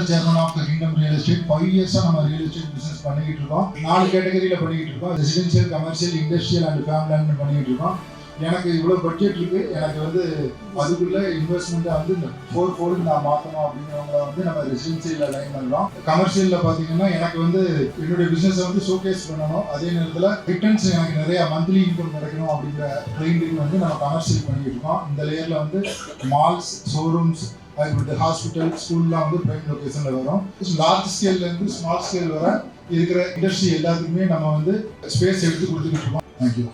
chairman of the Kingdom Real Estate. 5 years நம்ம real estate business பண்ணிக்கிட்டு இருக்கோம். 4 கேட்டகரியில பண்ணிக்கிட்டு இருக்கோம். Residential, commercial, industrial and family land பண்ணிக்கிட்டு இருக்கோம். எனக்கு இவ்வளவு பட்ஜெட் இருக்கு, எனக்கு வந்து அதுக்குள்ள இன்வெஸ்ட்மெண்ட் வந்து 4 நான் மாற்றணும் அப்படிங்கிறவங்கள வந்து நம்ம ரெசிடென்சியல் லைன் பண்ணலாம். கமர்ஷியல்ல பாத்தீங்கன்னா எனக்கு வந்து என்னுடைய பிசினஸை வந்து ஷோகேஸ் பண்ணணும், அதே நேரத்தில் ரிட்டர்ன்ஸ் எனக்கு நிறைய மந்த்லி இன்கம் கிடைக்கணும் அப்படிங்கிற கிளைண்டிங் வந்து நம்ம கமர்ஷியல் பண்ணிட்டு இருக்கோம். இந்த லேயர்ல வந்து மால்ஸ், ஷோரூம்ஸ், அதுக்கு ஹாஸ்பிட்டல், ஸ்கூல்லாம் வந்து பிரைம் லொகேஷன்ல வரும். லார்ஜ் ஸ்கேல்ல இருந்து ஸ்மால் ஸ்கேல் வர இருக்கிற இண்டஸ்ட்ரி எல்லாத்துக்குமே நம்ம வந்து ஸ்பேஸ் எடுத்து கொடுத்துக்கிட்டு இருக்கோம். தேங்க்யூ.